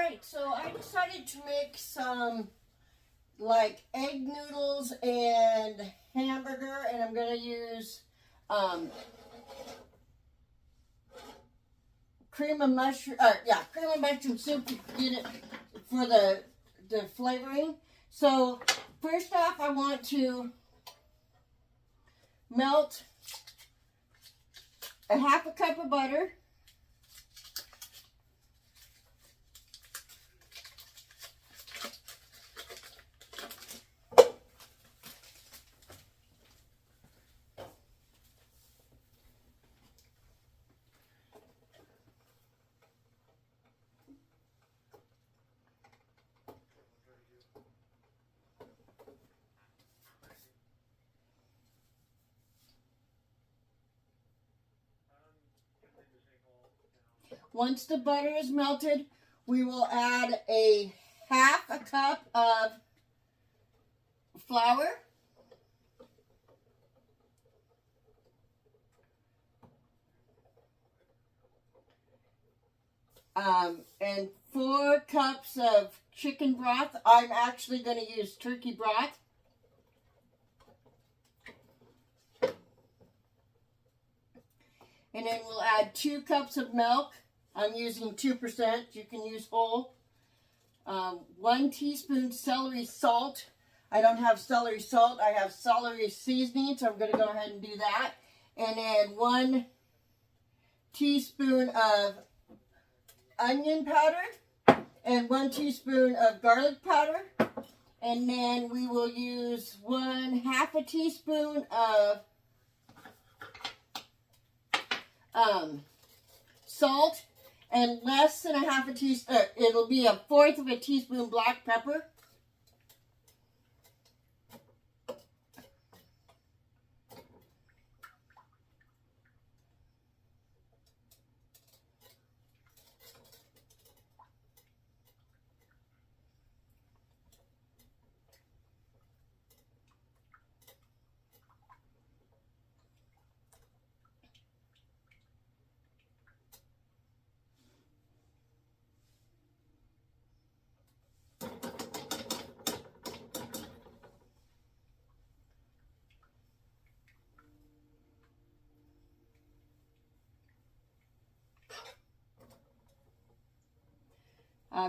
Alright, so I decided to make some like egg noodles and hamburger, and I'm going to use cream of mushroom soup to get it for the flavoring. So first off, I want to melt a half a cup of butter. Once the butter is melted, we will add a half a cup of flour. And 4 cups of chicken broth. I'm actually going to use turkey broth. And then we'll add 2 cups of milk. I'm using 2%. You can use whole. 1 teaspoon celery salt. I don't have celery salt. I have celery seasoning, so I'm going to go ahead and do that. And then 1 teaspoon of onion powder and 1 teaspoon of garlic powder. And then we will use half a teaspoon of salt and less than a half a teaspoon, it'll be a 1/4 of a teaspoon black pepper.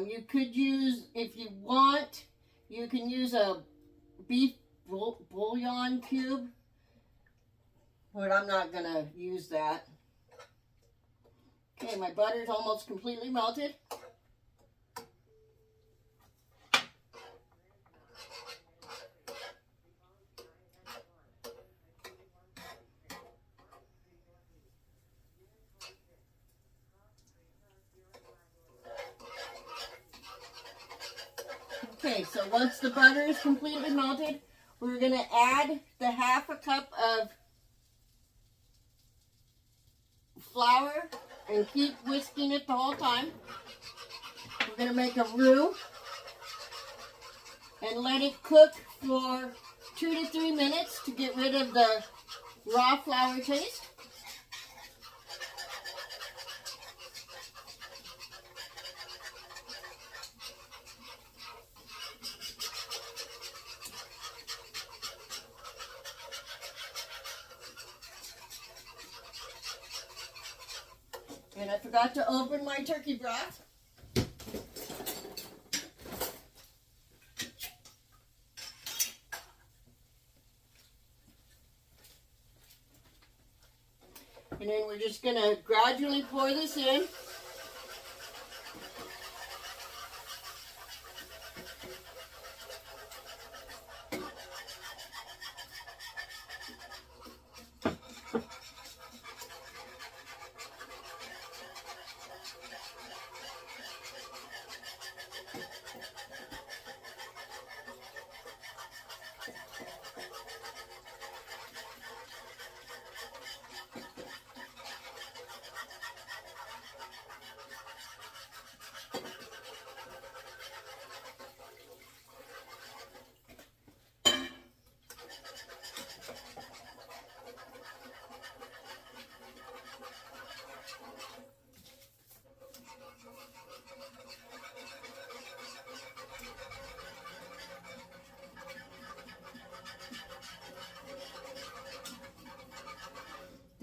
You could use, if you want, you can use a beef bouillon cube, but I'm not going to use that. Okay, my butter is almost completely melted. Okay, so once the butter is completely melted, we're going to add the half a cup of flour and keep whisking it the whole time. We're going to make a roux and let it cook for 2 to 3 minutes to get rid of the raw flour taste. And I forgot to open my turkey broth. And then we're just going to gradually pour this in.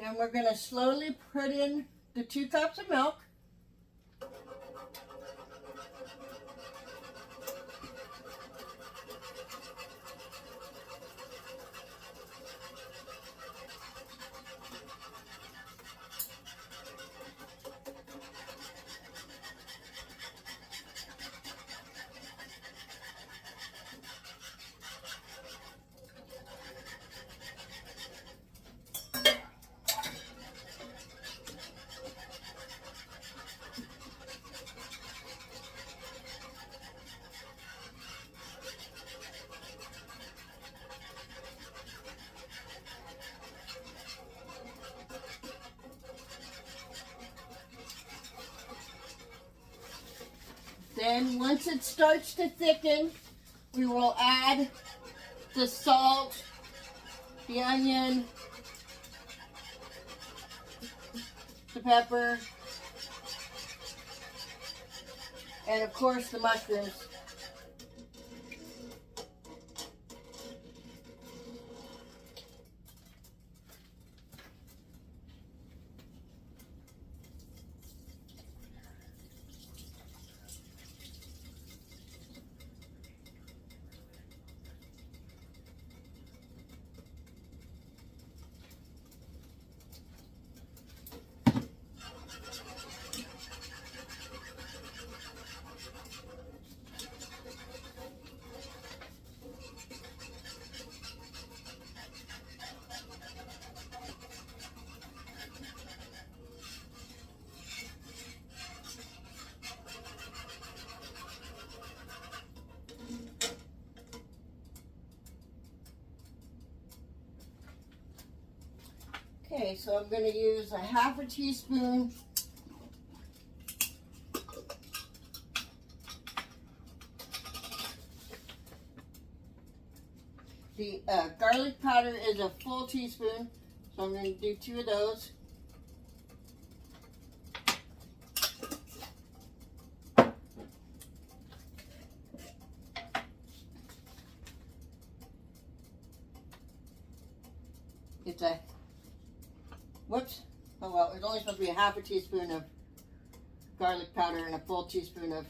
then we're going to slowly put in the 2 cups of milk. Then once it starts to thicken, we will add the salt, the onion, the pepper, and of course the mushrooms. Okay, so I'm going to use a 1/2 teaspoon the garlic powder is a full teaspoon, so I'm going to do 2 of those. It's a whoops. Oh well, it's only supposed to be a 1/2 teaspoon of garlic powder and a full teaspoon of,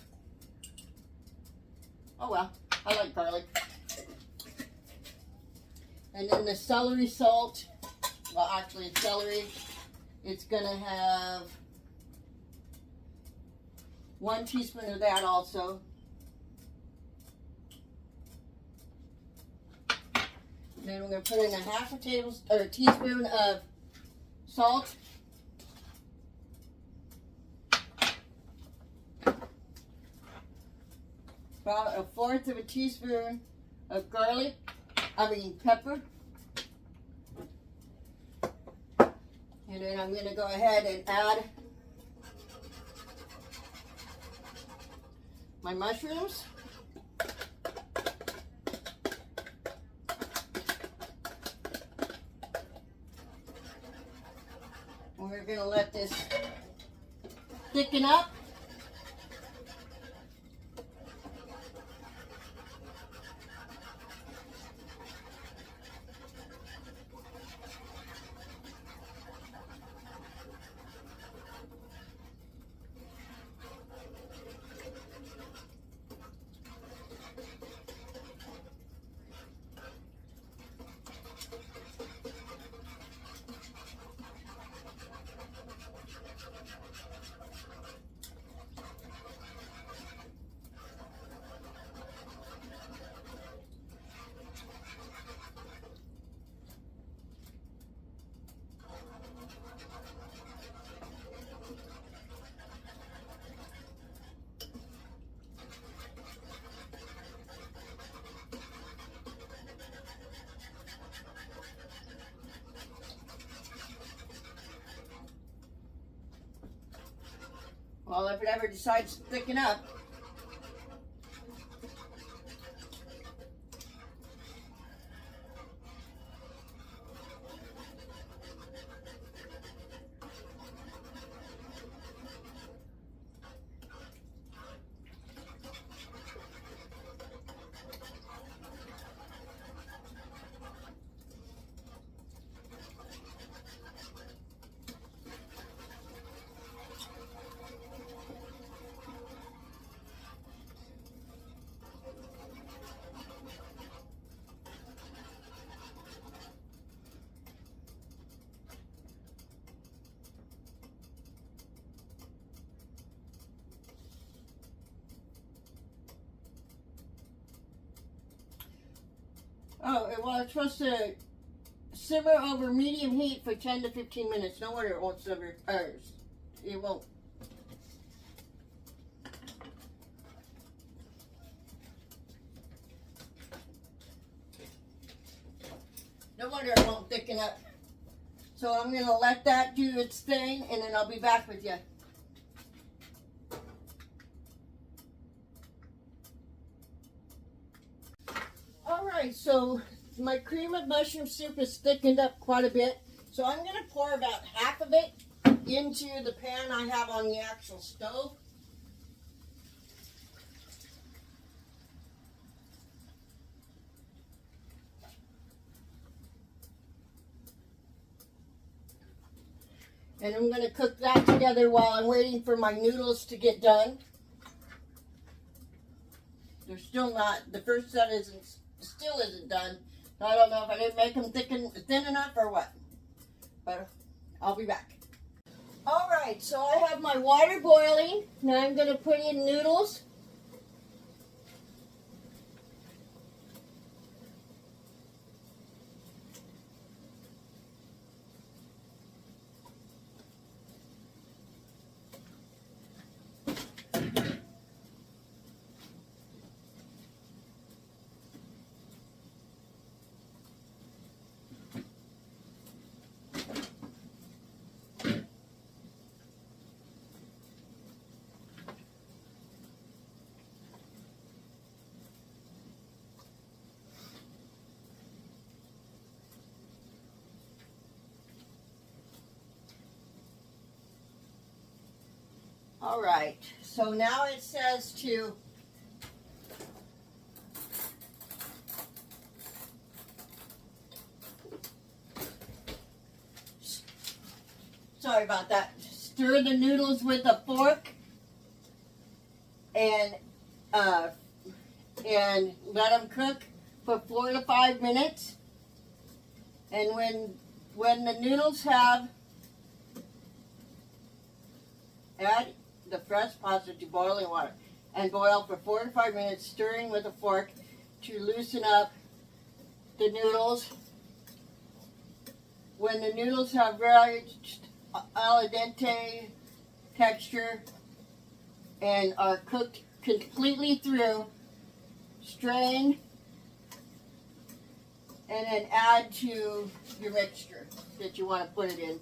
oh well, I like garlic. And then the celery salt, well actually celery, it's gonna have 1 teaspoon of that also. And then we're gonna put in a 1/2 teaspoon of salt. About 1/4 teaspoon of pepper. And then I'm going to go ahead and add my mushrooms. And we're going to let this thicken up. Well, if it ever decides to thicken up. Oh, well, it's supposed to simmer over medium heat for 10 to 15 minutes. No wonder it won't simmer. It won't. No wonder it won't thicken up. So I'm going to let that do its thing, and then I'll be back with you. Alright, so my cream of mushroom soup is thickened up quite a bit. So I'm going to pour about half of it into the pan I have on the actual stove. And I'm going to cook that together while I'm waiting for my noodles to get done. They're still not, the first set still isn't done. So I don't know if I didn't make them thin enough or what. But I'll be back. Alright, so I have my water boiling. Now I'm going to put in noodles. All right, so now it says to sorry about that. Stir the noodles with a fork and let them cook for 4 to 5 minutes. And when the noodles have, add the fresh pasta to boiling water and boil for 4 to 5 minutes, stirring with a fork to loosen up the noodles. When the noodles have reached al dente texture and are cooked completely through, strain and then add to your mixture that you want to put it in.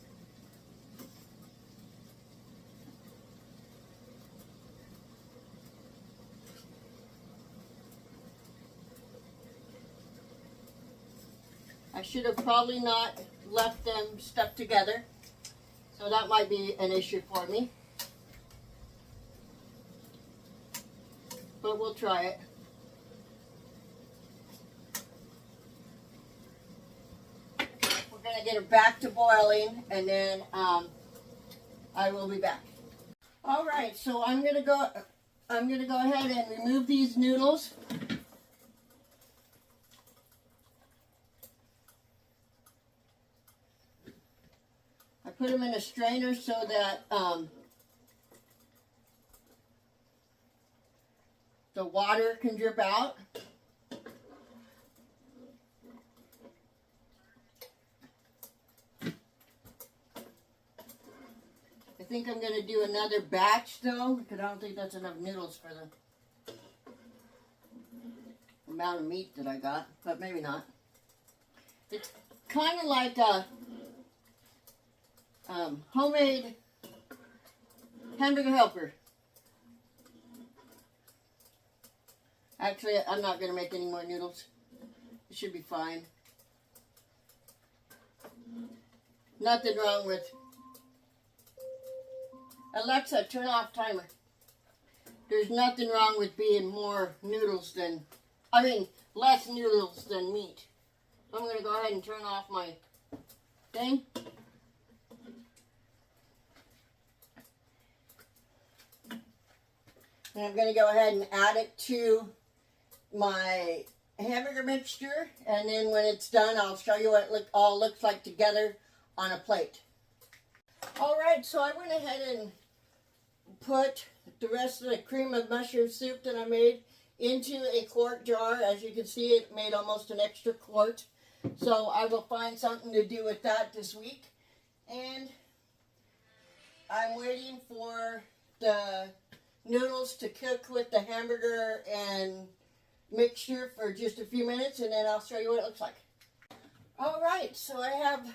I should have probably not left them stuck together, so that might be an issue for me. But we'll try it. We're going to get it back to boiling, and then I will be back. All right, so I'm going to go ahead and remove these noodles. Put them in a strainer so that the water can drip out. I think I'm going to do another batch though, because I don't think that's enough noodles for the amount of meat that I got, but maybe not. It's kind of like a homemade hamburger helper. Actually, I'm not going to make any more noodles. It should be fine. Nothing wrong with... Alexa, turn off timer. There's nothing wrong with being more noodles than... less noodles than meat. So I'm going to go ahead and turn off my thing. And I'm going to go ahead and add it to my hamburger mixture. And then when it's done, I'll show you what it all looks like together on a plate. Alright, so I went ahead and put the rest of the cream of mushroom soup that I made into a quart jar. As you can see, it made almost an extra quart. So I will find something to do with that this week. And I'm waiting for the noodles to cook with the hamburger and mixture for just a few minutes, and then I'll show you what it looks like. All right, so I have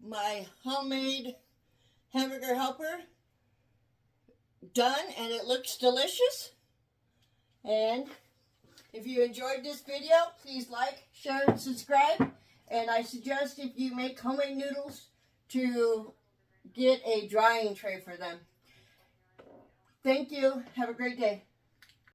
my homemade hamburger helper done, and it looks delicious. And if you enjoyed this video, please like, share, and subscribe. And I suggest if you make homemade noodles to get a drying tray for them. Thank you. Have a great day.